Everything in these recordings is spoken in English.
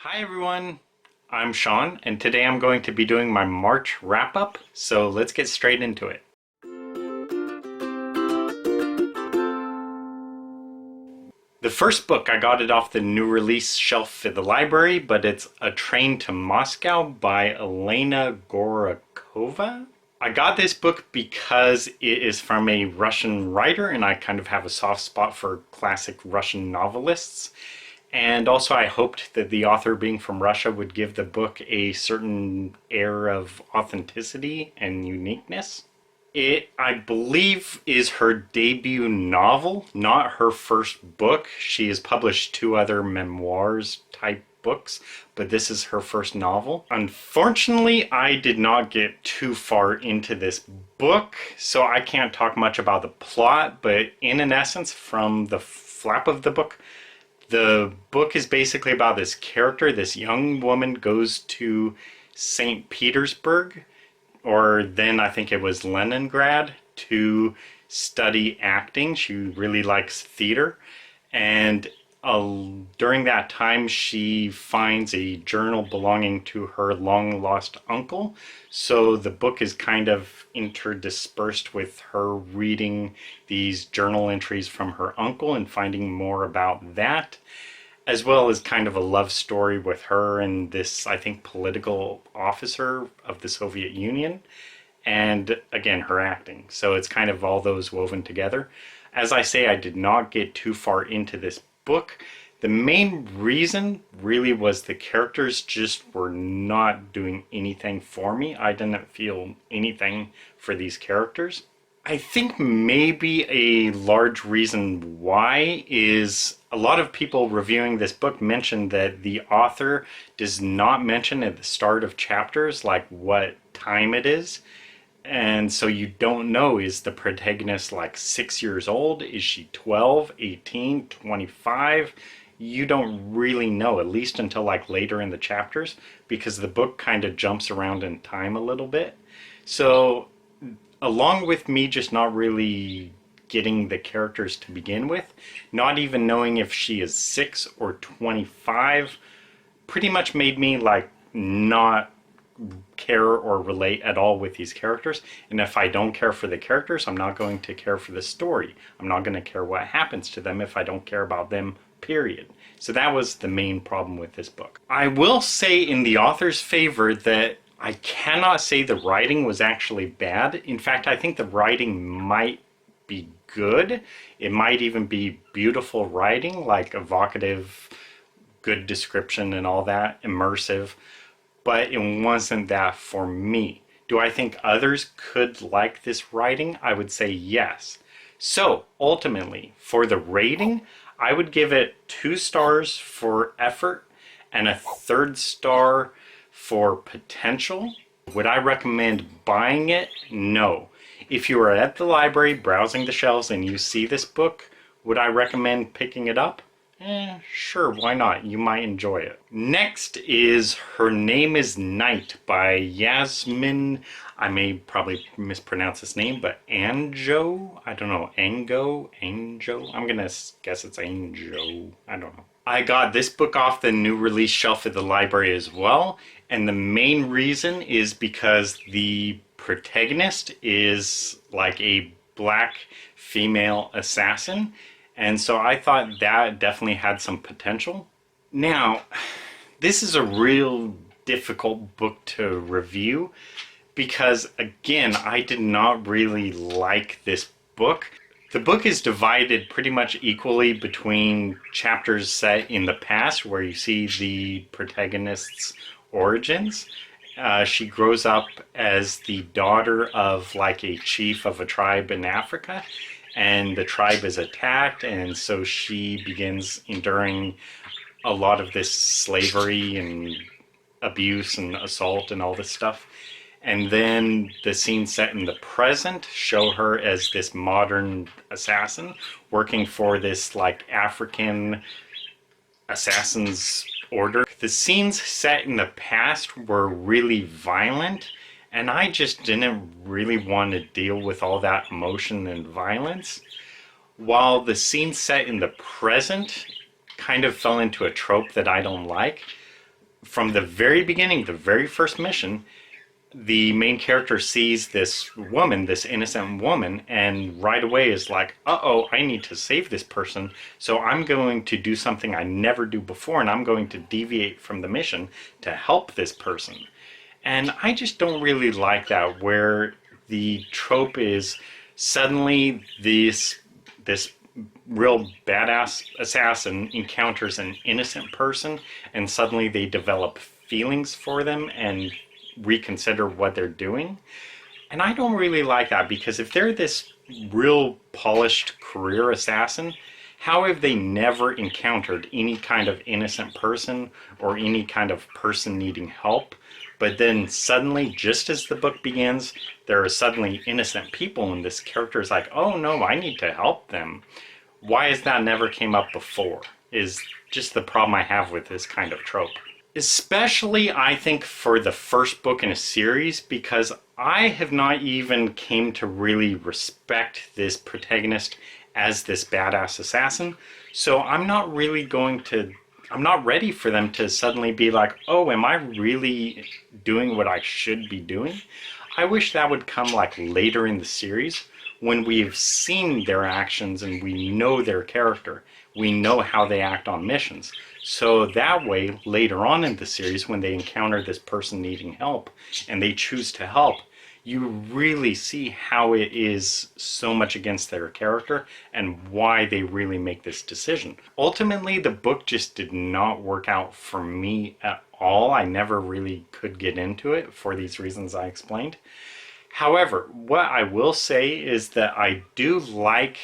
Hi everyone, I'm Sean, and today I'm going to be doing my March wrap-up, so let's get straight into it. The first book, I got it off the new release shelf at the library, but it's A Train to Moscow by Elena Gorakova. I got this book because it is from a Russian writer, and I kind of have a soft spot for classic Russian novelists. And also I hoped that the author being from Russia would give the book a certain air of authenticity and uniqueness. It, I believe, is her debut novel, not her first book. She has published two other memoirs type books, but this is her first novel. Unfortunately, I did not get too far into this book, so I can't talk much about the plot, but in an essence, from the flap of the book is basically about this character. This young woman goes to St. Petersburg, or then I think it was Leningrad, to study acting. She really likes theater, and during that time she finds a journal belonging to her long lost uncle. So the book is kind of interdispersed with her reading these journal entries from her uncle and finding more about that, as well as kind of a love story with her and this, I think, political officer of the Soviet Union, and again, her acting. So it's kind of all those woven together. As I say, I did not get too far into this book. The main reason really was the characters just were not doing anything for me. I didn't feel anything for these characters. I think maybe a large reason why is a lot of people reviewing this book mentioned that the author does not mention at the start of chapters like what time it is. And so you don't know, is the protagonist like 6 years old? Is she 12, 18, 25? You don't really know, at least until like later in the chapters, because the book kind of jumps around in time a little bit. So along with me just not really getting the characters to begin with, not even knowing if she is 6 or 25, pretty much made me like not care or relate at all with these characters. And if I don't care for the characters, I'm not going to care for the story. I'm not going to care what happens to them if I don't care about them, period. So that was the main problem with this book. I will say in the author's favor that I cannot say the writing was actually bad. In fact, I think the writing might be good. It might even be beautiful writing, like evocative, good description and all that, immersive. But it wasn't that for me. Do I think others could like this writing? I would say yes. So ultimately, for the rating, I would give it 2 stars for effort and a 3rd star for potential. Would I recommend buying it? No. If you are at the library browsing the shelves and you see this book, would I recommend picking it up? Sure, why not? You might enjoy it. Next is Her Name is Night by Yasmin, I may probably mispronounce his name, but Anjo? I don't know, Anjo? I'm gonna guess it's Anjo. I don't know. I got this book off the new release shelf at the library as well, and the main reason is because the protagonist is like a black female assassin, and so I thought that definitely had some potential. Now, this is a real difficult book to review because, again, I did not really like this book. The book is divided pretty much equally between chapters set in the past, where you see the protagonist's origins. She grows up as the daughter of like a chief of a tribe in Africa, and the tribe is attacked, and so she begins enduring a lot of this slavery and abuse and assault and all this stuff. And then the scenes set in the present show her as this modern assassin working for this like African assassins order. The scenes set in the past were really violent, and I just didn't really want to deal with all that emotion and violence. While the scenes set in the present kind of fell into a trope that I don't like, from the very beginning, the very first mission, the main character sees this woman, this innocent woman, and right away is like, uh-oh, I need to save this person, so I'm going to do something I never do before, and I'm going to deviate from the mission to help this person. And I just don't really like that, where the trope is suddenly this real badass assassin encounters an innocent person, and suddenly they develop feelings for them and reconsider what they're doing. And I don't really like that, because if they're this real polished career assassin, how have they never encountered any kind of innocent person or any kind of person needing help? But then suddenly, just as the book begins, there are suddenly innocent people, and this character is like, oh no, I need to help them. Why has that never came up before? Is just the problem I have with this kind of trope. Especially, I think, for the first book in a series, because I have not even came to really respect this protagonist as this badass assassin. So I'm not ready for them to suddenly be like, oh, am I really doing what I should be doing? I wish that would come like later in the series, when we've seen their actions and we know their character. We know how they act on missions. So that way, later on in the series, when they encounter this person needing help and they choose to help, you really see how it is so much against their character and why they really make this decision. Ultimately, the book just did not work out for me at all. I never really could get into it for these reasons I explained. However, what I will say is that I do like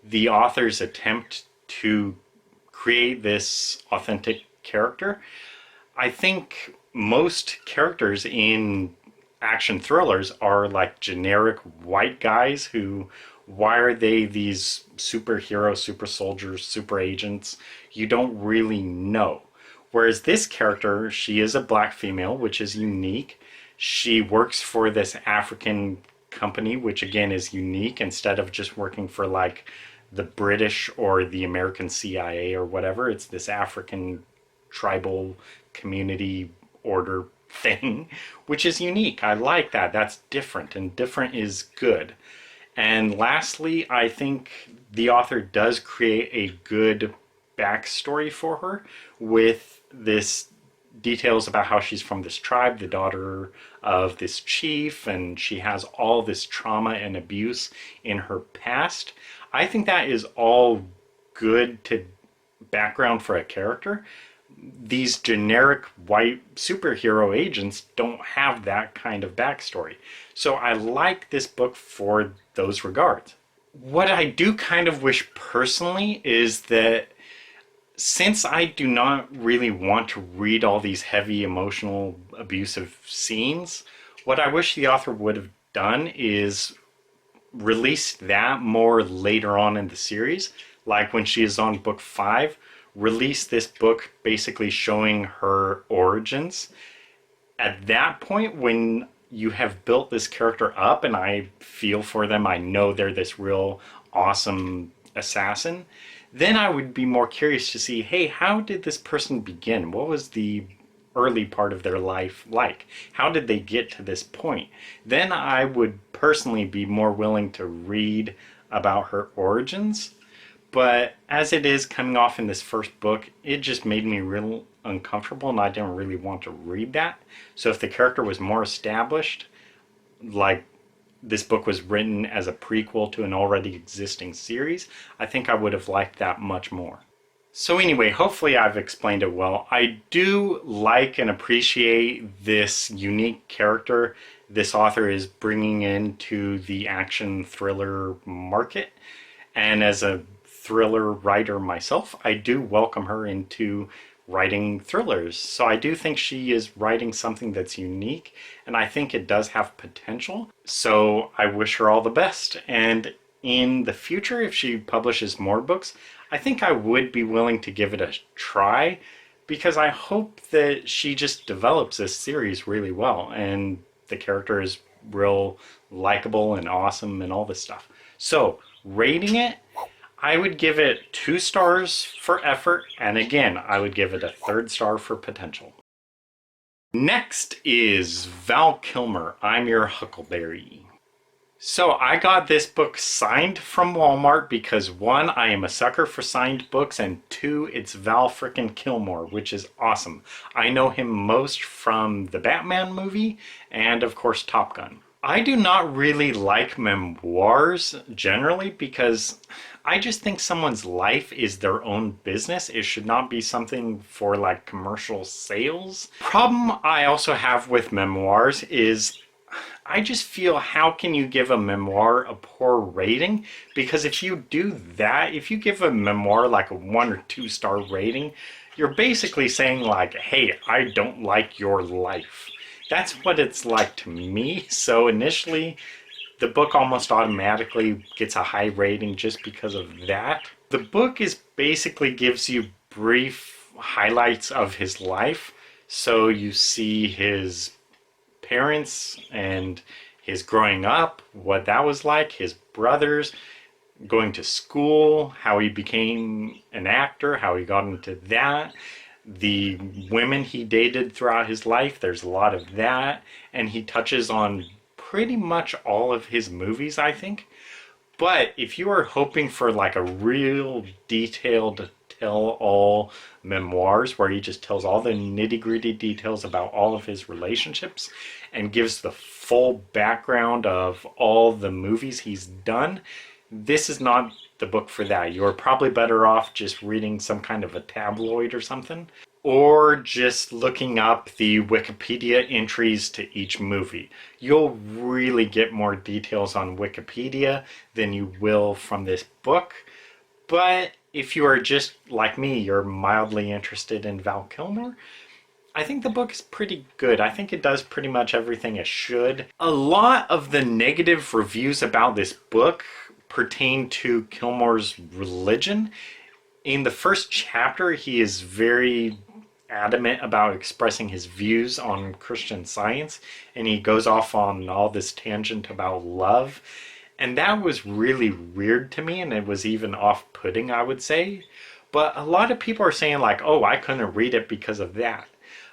the author's attempt to create this authentic character. I think most characters in action thrillers are like generic white guys who, why are they these superheroes, super soldiers, super agents? You don't really know. Whereas this character, she is a black female, which is unique. She works for this African company, which again is unique, instead of just working for like the British or the American CIA or whatever. It's this African tribal community order thing, which is unique. I like that. That's different, and different is good. And lastly, I think the author does create a good backstory for her, with this details about how she's from this tribe, the daughter of this chief, and she has all this trauma and abuse in her past. I think that is all good to background for a character. These generic white superhero agents don't have that kind of backstory. So I like this book for those regards. What I do kind of wish personally is that, since I do not really want to read all these heavy, emotional, abusive scenes, what I wish the author would have done is release that more later on in the series. Like when she is on book 5, release this book basically showing her origins. At that point, when you have built this character up and I feel for them, I know they're this real awesome assassin, then I would be more curious to see, hey, how did this person begin? What was the early part of their life like? How did they get to this point? Then I would personally be more willing to read about her origins. But as it is coming off in this first book, it just made me real uncomfortable, and I didn't really want to read that. So if the character was more established, like this book was written as a prequel to an already existing series, I think I would have liked that much more. So anyway, hopefully I've explained it well. I do like and appreciate this unique character this author is bringing into the action thriller market. And as a thriller writer myself, I do welcome her into writing thrillers. So I do think she is writing something that's unique, and I think it does have potential. So I wish her all the best. And in the future, if she publishes more books, I think I would be willing to give it a try, because I hope that she just develops this series really well and the character is real likable and awesome and all this stuff. So rating it, I would give it 2 stars for effort, and again, I would give it a 3rd star for potential. Next is Val Kilmer, I'm Your Huckleberry. So I got this book signed from Walmart because one, I am a sucker for signed books, and two, it's Val frickin' Kilmer, which is awesome. I know him most from the Batman movie and of course Top Gun. I do not really like memoirs generally because I just think someone's life is their own business. It should not be something for like commercial sales. Problem I also have with memoirs is I just feel, how can you give a memoir a poor rating? Because if you do that, if you give a memoir like a 1 or 2 star rating, you're basically saying like, hey, I don't like your life. That's what it's like to me. So initially, the book almost automatically gets a high rating just because of that. The book is basically gives you brief highlights of his life. So you see his parents and his growing up, what that was like, his brothers, going to school, how he became an actor, how he got into that, the women he dated throughout his life, there's a lot of that, and he touches on pretty much all of his movies, I think. But if you are hoping for like a real detailed tell-all memoirs where he just tells all the nitty-gritty details about all of his relationships and gives the full background of all the movies he's done, this is not the book for that. You're probably better off just reading some kind of a tabloid or something, or just looking up the Wikipedia entries to each movie. You'll really get more details on Wikipedia than you will from this book. But if you are just like me, you're mildly interested in Val Kilmer, I think the book is pretty good. I think it does pretty much everything it should. A lot of the negative reviews about this book pertain to Killmore's religion. In the first chapter, he is very adamant about expressing his views on Christian Science, and he goes off on all this tangent about love. And that was really weird to me, and it was even off-putting, I would say. But a lot of people are saying like, oh, I couldn't read it because of that.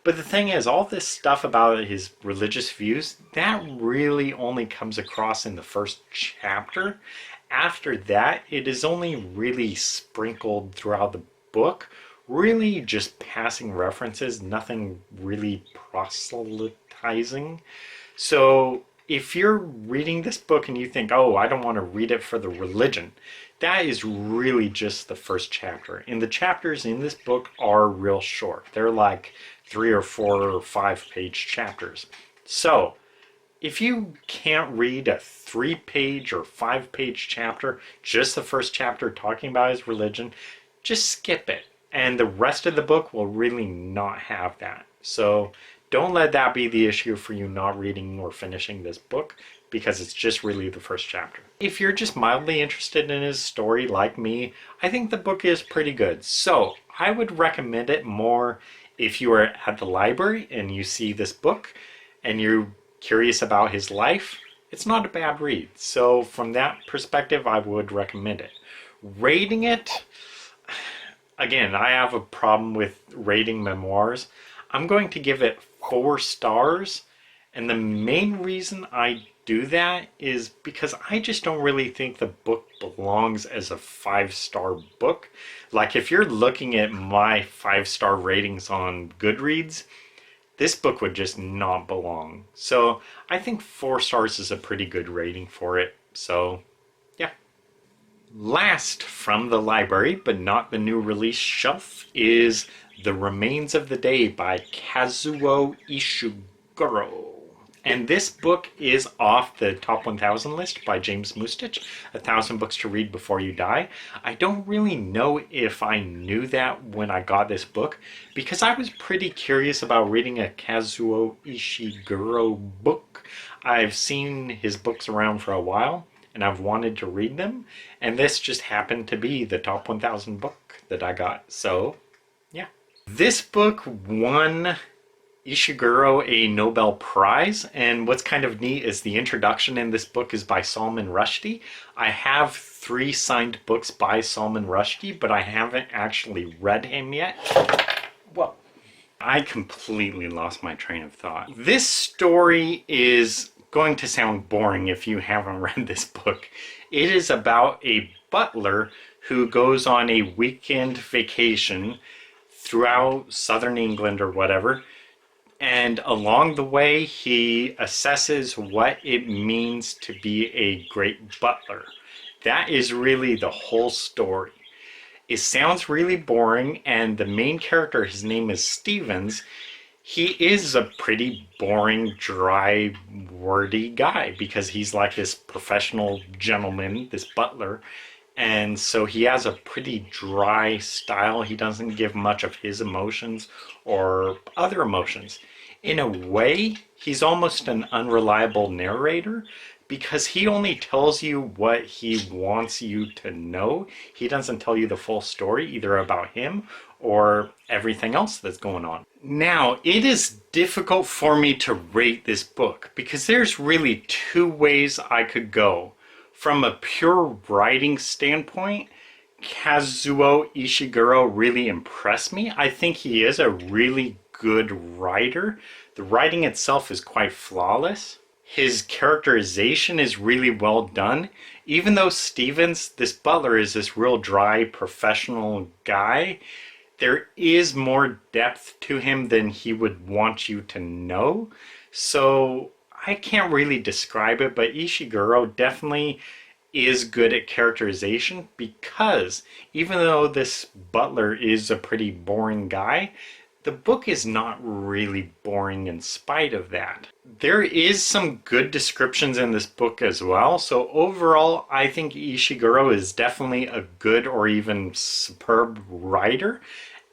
But the thing is, all this stuff about his religious views, that really only comes across in the first chapter. After that, it is only really sprinkled throughout the book, really just passing references, nothing really proselytizing. So if you're reading this book and you think, oh, I don't want to read it for the religion, that is really just the first chapter. And the chapters in this book are real short. They're like 3 or 4 or 5 page chapters. So if you can't read a 3-page or 5-page chapter, just the first chapter talking about his religion, just skip it. And the rest of the book will really not have that. So don't let that be the issue for you not reading or finishing this book, because it's just really the first chapter. If you're just mildly interested in his story like me, I think the book is pretty good. So I would recommend it more if you are at the library and you see this book and you're curious about his life. It's not a bad read. So from that perspective, I would recommend it. Rating it, again, I have a problem with rating memoirs. I'm going to give it 4 stars, and the main reason I do that is because I just don't really think the book belongs as a 5-star book. Like if you're looking at my 5-star ratings on Goodreads, this book would just not belong. So I think 4 stars is a pretty good rating for it. So yeah. Last from the library, but not the new release shelf, is The Remains of the Day by Kazuo Ishiguro. And this book is off the top 1000 list by James Mustich, 1,000 books to read before you die. I don't really know if I knew that when I got this book, because I was pretty curious about reading a Kazuo Ishiguro book. I've seen his books around for a while, and I've wanted to read them, and this just happened to be the top 1000 book that I got. So, yeah. This book won Ishiguro a Nobel Prize, and what's kind of neat is the introduction in this book is by Salman Rushdie. I have 3 signed books by Salman Rushdie, but I haven't actually read him yet. Well, I completely lost my train of thought. This story is going to sound boring if you haven't read this book. It is about a butler who goes on a weekend vacation throughout southern England or whatever, and along the way he assesses what it means to be a great butler. That is really the whole story. It sounds really boring, and the main character, his name is Stevens, he is a pretty boring, dry, wordy guy because he's like this professional gentleman, this butler, and so he has a pretty dry style. He doesn't give much of his emotions or other emotions. In a way, he's almost an unreliable narrator because he only tells you what he wants you to know. He doesn't tell you the full story, either about him or everything else that's going on. Now, it is difficult for me to rate this book because there's really two ways I could go. From a pure writing standpoint, Kazuo Ishiguro really impressed me. I think he is a really good writer. The writing itself is quite flawless. His characterization is really well done. Even though Stevens, this butler, is this real dry professional guy, there is more depth to him than he would want you to know. So I can't really describe it, but Ishiguro definitely is good at characterization because even though this butler is a pretty boring guy, the book is not really boring in spite of that. There is some good descriptions in this book as well, so overall I think Ishiguro is definitely a good or even superb writer,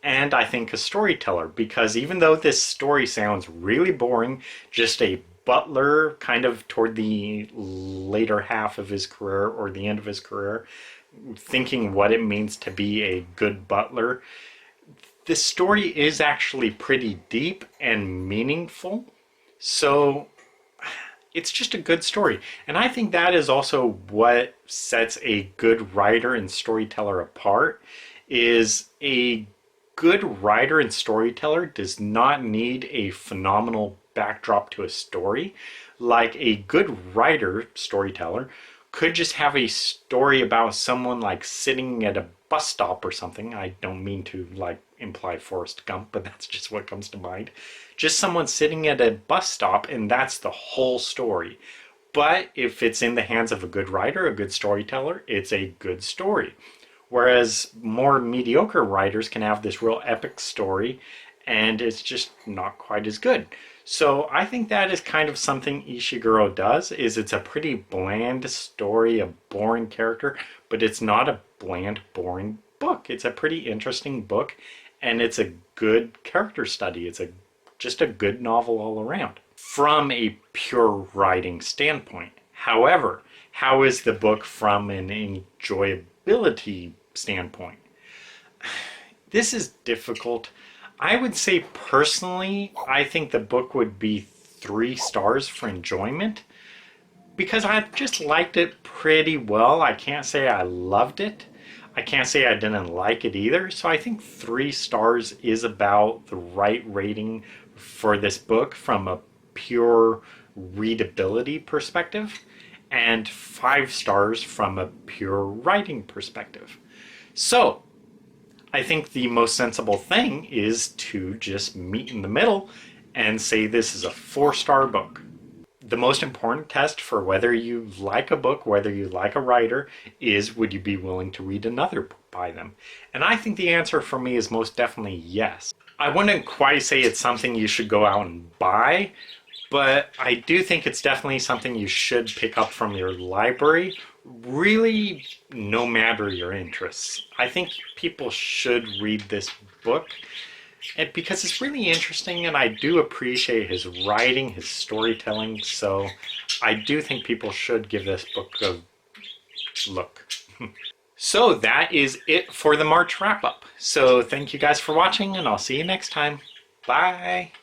and I think a storyteller, because even though this story sounds really boring, just a butler kind of toward the later half of his career or the end of his career, thinking what it means to be a good butler, this story is actually pretty deep and meaningful. So it's just a good story. And I think that is also what sets a good writer and storyteller apart, is a good writer and storyteller does not need a phenomenal backdrop to a story. Like a good writer, storyteller, could just have a story about someone like sitting at a bus stop or something. I don't mean to like imply Forrest Gump, but that's just what comes to mind. Just someone sitting at a bus stop, and that's the whole story. But if it's in the hands of a good writer, a good storyteller, it's a good story. Whereas more mediocre writers can have this real epic story, and it's just not quite as good. So I think that is kind of something Ishiguro does, is it's a pretty bland story, a boring character, but it's not a bland, boring book. It's a pretty interesting book, and it's a good character study. It's just a good novel all around from a pure writing standpoint. However, how is the book from an enjoyability standpoint? This is difficult. I would say personally, I think the book would be 3 stars for enjoyment because I just liked it pretty well. I can't say I loved it. I can't say I didn't like it either. So I think 3 stars is about the right rating for this book from a pure readability perspective, and 5 stars from a pure writing perspective. So I think the most sensible thing is to just meet in the middle and say this is a 4-star book. The most important test for whether you like a book, whether you like a writer, is would you be willing to read another book by them? And I think the answer for me is most definitely yes. I wouldn't quite say it's something you should go out and buy, but I do think it's definitely something you should pick up from your library, really no matter your interests. I think people should read this book because it's really interesting, and I do appreciate his writing, his storytelling, so I do think people should give this book a look. So that is it for the March wrap-up. So thank you guys for watching, and I'll see you next time. Bye!